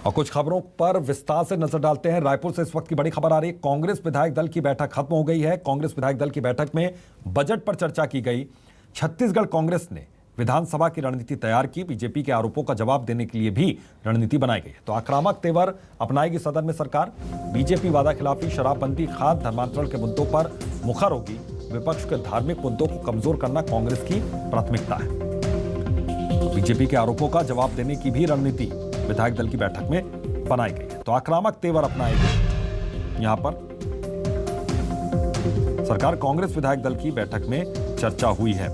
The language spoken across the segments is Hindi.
और कुछ खबरों पर विस्तार से नजर डालते हैं। रायपुर से इस वक्त की बड़ी खबर आ रही है। कांग्रेस विधायक दल की बैठक खत्म हो गई है। कांग्रेस विधायक दल की बैठक में बजट पर चर्चा की गई। छत्तीसगढ़ कांग्रेस ने विधानसभा की रणनीति तैयार की। बीजेपी के आरोपों का जवाब देने के लिए भी रणनीति बनाई गई। तो आक्रामक तेवर अपनाएगी सदन में सरकार। बीजेपी वादा खिलाफी, शराबबंदी, खाद, धर्मांतरण के मुद्दों पर मुखर होगी। विपक्ष के धार्मिक मुद्दों को कमजोर करना कांग्रेस की प्राथमिकता है। बीजेपी के आरोपों का जवाब देने की भी रणनीति विधायक दल की बैठक में बनाई गई है। तो आक्रामक तेवर अपनाएगी यहां पर सरकार। कांग्रेस विधायक दल की बैठक में चर्चा हुई है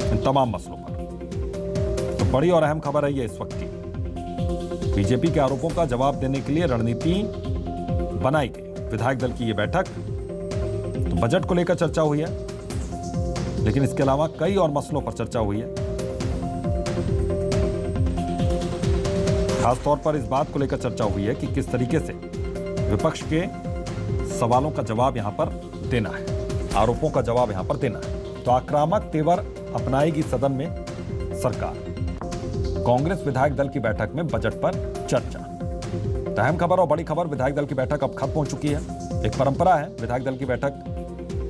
इन तमाम मसलों पर। तो बड़ी और अहम खबर है ये इस वक्त की। बीजेपी के आरोपों का जवाब देने के लिए रणनीति बनाई गई विधायक दल की ये बैठक। तो बजट को लेकर चर्चा हुई है, लेकिन इसके अलावा कई और मसलों पर चर्चा हुई है। खासतौर पर इस बात को लेकर चर्चा हुई है कि किस तरीके से विपक्ष के सवालों का जवाब यहां पर देना है, आरोपों का जवाब यहां पर देना है। तो आक्रामक तेवर अपनाएगी सदन में सरकार। कांग्रेस विधायक दल की बैठक में बजट पर चर्चा। तो अहम खबर और बड़ी खबर, विधायक दल की बैठक अब खत्म हो चुकी है। एक परंपरा है विधायक दल की बैठक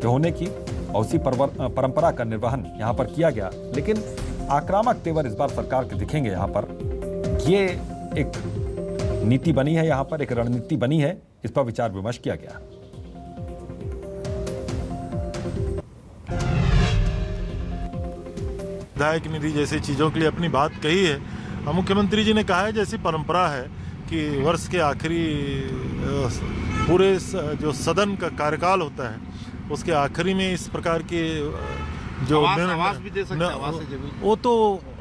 के होने की, और उसी परंपरा का निर्वहन यहां पर किया गया। लेकिन आक्रामक तेवर इस बार सरकार के दिखेंगे यहां पर। ये एक नीति बनी है यहां पर, एक रणनीति बनी है, इस पर विचार विमर्श किया गया। विधायक निधि जैसी चीजों के लिए अपनी बात कही है। और मुख्यमंत्री जी ने कहा है जैसी परंपरा है कि वर्ष के आखिरी पूरे जो सदन का कार्यकाल होता है उसके आखिरी में इस प्रकार के जो आवास भी दे सकते हैं। वो तो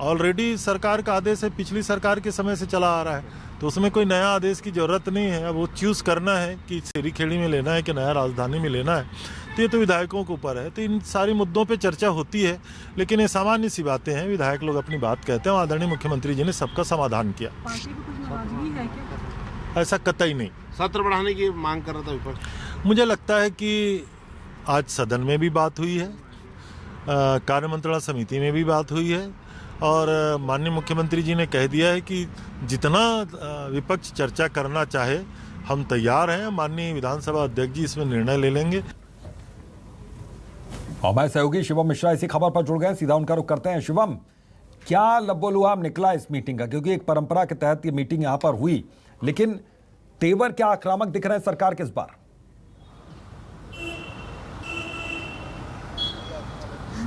ऑलरेडी सरकार का आदेश है, पिछली सरकार के समय से चला आ रहा है, तो उसमें कोई नया आदेश की जरूरत नहीं है। अब वो चूज करना है कि सेरीखेड़ी में लेना है कि नया राजधानी में लेना है, तो ये तो विधायकों के ऊपर है। तो इन सारी मुद्दों पे चर्चा होती है, लेकिन ये सामान्य सी बातें हैं। विधायक लोग अपनी बात कहते हैं। आदरणीय मुख्यमंत्री जी ने सबका समाधान किया। पार्टी को कुछ नाराजगी है क्या? ऐसा कतई नहीं। सत्र बढ़ाने की मांग कर रहा था विपक्ष। मुझे लगता है कि आज सदन में भी बात हुई है, कार्य मंत्रणा समिति में भी बात हुई है, और माननीय मुख्यमंत्री जी ने कह दिया है कि जितना विपक्ष चर्चा करना चाहे हम तैयार हैं। माननीय विधानसभा अध्यक्ष जी इसमें निर्णय ले लेंगे। हमारे सहयोगी शिवम मिश्रा इसी खबर पर जुड़ गए, सीधा उनका रुख करते हैं। शिवम, क्या लब्बो-लुआब निकला इस मीटिंग का? क्योंकि एक परंपरा के तहत ये मीटिंग यहां पर हुई, लेकिन तेवर क्या आक्रामक दिख रहे हैं सरकार के इस बार?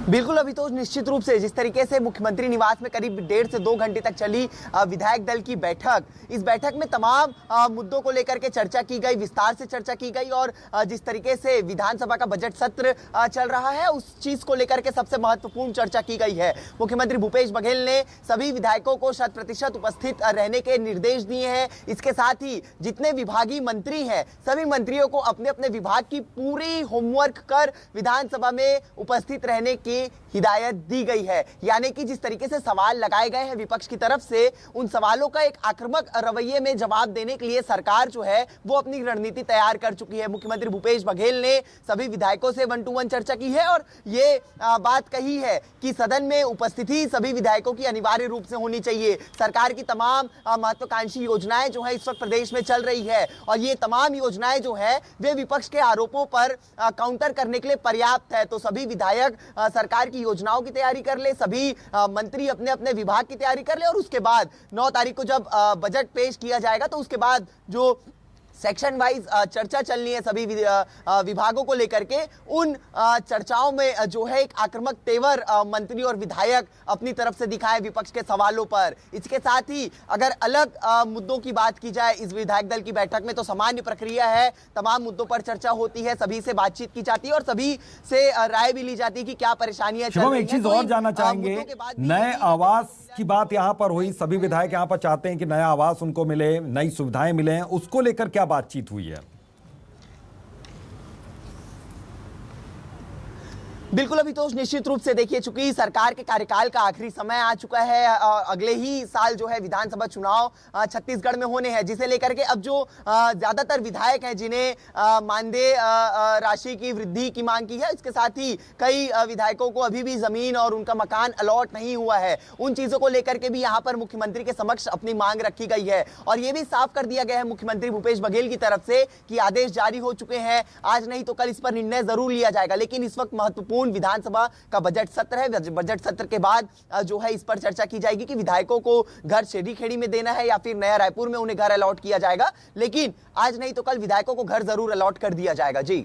बिल्कुल, अभी तो निश्चित रूप से जिस तरीके से मुख्यमंत्री निवास में करीब 1.5 से 2 घंटे तक चली विधायक दल की बैठक, इस बैठक में तमाम मुद्दों को लेकर के चर्चा की गई, विस्तार से चर्चा की गई। और जिस तरीके से विधानसभा का बजट सत्र चल रहा है, उस चीज को लेकर के सबसे महत्वपूर्ण चर्चा की गई है। मुख्यमंत्री भूपेश बघेल ने सभी विधायकों को 100% उपस्थित रहने के निर्देश दिए हैं। इसके साथ ही जितने विभागीय मंत्री हैं, सभी मंत्रियों को अपने अपने विभाग की पूरी होमवर्क कर विधानसभा में उपस्थित रहने की हिदायत दी गई है। यानी कि जिस तरीके से सवाल लगाए गए हैं विपक्ष की तरफ से, उन सवालों का एक आक्रामक रवैये में जवाब देने के लिए सरकार जो है वो अपनी रणनीति तैयार कर चुकी है। मुख्यमंत्री भूपेश बघेल ने सभी विधायकों से 1-to-1 चर्चा की है और ये बात कही है कि सदन में उपस्थिति सभी विधायकों की अनिवार्य रूप से होनी चाहिए। सरकार की तमाम महत्वाकांक्षी योजनाएं जो है इस वक्त प्रदेश में चल रही है, और ये तमाम योजनाएं जो है वे विपक्ष के आरोपों पर काउंटर करने के लिए पर्याप्त है। तो सभी विधायक सरकार की योजनाओं की तैयारी कर ले, सभी मंत्री अपने अपने विभाग की तैयारी कर ले, और उसके बाद 9 तारीख को जब बजट पेश किया जाएगा तो उसके बाद जो सेक्शन वाइज चर्चा चलनी है सभी विभागों को लेकर के, उन चर्चाओं में जो है एक आक्रामक तेवर मंत्री और विधायक अपनी तरफ से दिखाए विपक्ष के सवालों पर। इसके साथ ही अगर अलग मुद्दों की बात की जाए इस विधायक दल की बैठक में, तो सामान्य प्रक्रिया है, तमाम मुद्दों पर चर्चा होती है, सभी से बातचीत की जाती है और सभी से राय भी ली जाती है कि क्या परेशानियां चल रही हैं। एक चीज और जानना चाहेंगे, नए आवास की बात यहां पर हुई, सभी विधायक यहां पर चाहते हैं कि नया आवास उनको मिले, नई सुविधाएं मिले, उसको लेकर क्या बातचीत हुई है? बिल्कुल अभी तो निश्चित रूप से देखिए, चूंकि सरकार के कार्यकाल का आखिरी समय आ चुका है, अगले ही साल जो है विधानसभा चुनाव छत्तीसगढ़ में होने हैं, जिसे लेकर के अब जो ज्यादातर विधायक हैं जिन्हें मानदेय राशि की वृद्धि की मांग की है, इसके साथ ही कई विधायकों को अभी भी जमीन और उनका मकान अलॉट नहीं हुआ है, उन चीजों को लेकर के भी यहाँ पर मुख्यमंत्री के समक्ष अपनी मांग रखी गई है। और ये भी साफ कर दिया गया है मुख्यमंत्री भूपेश बघेल की तरफ से कि आदेश जारी हो चुके हैं, आज नहीं तो कल इस पर निर्णय जरूर लिया जाएगा। लेकिन इस वक्त महत्वपूर्ण विधानसभा का बजट सत्र है, बजट सत्र के बाद जो है इस पर चर्चा की जाएगी कि विधायकों को घर शेरी खेड़ी में देना है या फिर नया रायपुर में उन्हें घर अलॉट किया जाएगा। लेकिन आज नहीं तो कल विधायकों को घर जरूर अलॉट कर दिया जाएगा। जी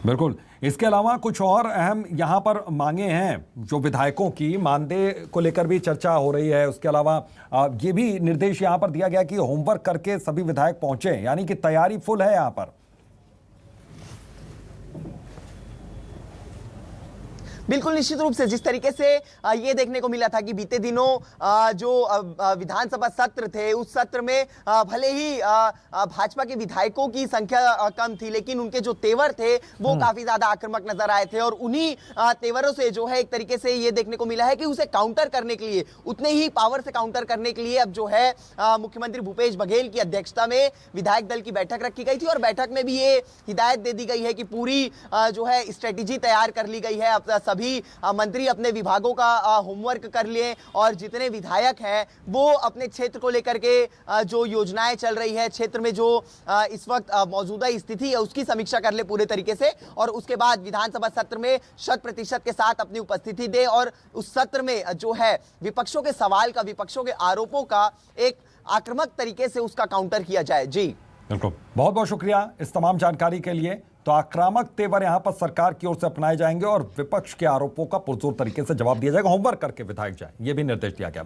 बिल्कुल। इसके अलावा कुछ और अहम यहां पर मांगे हैं जो विधायकों की, मानदेय को लेकर भी चर्चा हो रही है। उसके अलावा ये भी निर्देश यहां पर दिया गया कि होमवर्क करके सभी विधायक पहुंचे, यानी कि तैयारी फुल है यहां पर। बिल्कुल निश्चित रूप से जिस तरीके से ये देखने को मिला था कि बीते दिनों जो विधानसभा सत्र थे, उस सत्र में भले ही भाजपा के विधायकों की संख्या कम थी, लेकिन उनके जो तेवर थे वो काफी ज्यादा आक्रामक नजर आए थे। और उन्हीं तेवरों से जो है एक तरीके से ये देखने को मिला है कि उसे काउंटर करने के लिए, उतने ही पावर से काउंटर करने के लिए अब जो है मुख्यमंत्री भूपेश बघेल की अध्यक्षता में विधायक दल की बैठक रखी गई थी। और बैठक में भी ये हिदायत दे दी गई है कि पूरी जो है स्ट्रेटेजी तैयार कर ली गई है। अब सभी मंत्री अपने विभागों का होमवर्क कर लिए और जितने विधायक हैं वो अपने क्षेत्र को लेकर के जो योजनाएं चल रही है, क्षेत्र में जो इस वक्त मौजूदा स्थिति है उसकी समीक्षा कर ले पूरे तरीके से, और उसके बाद विधानसभा सत्र में 100% के साथ अपनी उपस्थिति दे और उस सत्र में जो है विपक्षों के सवाल का, विपक्षों के आरोपों का एक आक्रामक तरीके से उसका काउंटर किया जाए। जी बिल्कुल, बहुत बहुत शुक्रिया इस तमाम जानकारी के लिए। तो आक्रामक तेवर यहां पर सरकार की ओर से अपनाए जाएंगे और विपक्ष के आरोपों का पुरजोर तरीके से जवाब दिया जाएगा, होमवर्क करके विधायक जाए, ये भी निर्देश दिया गया।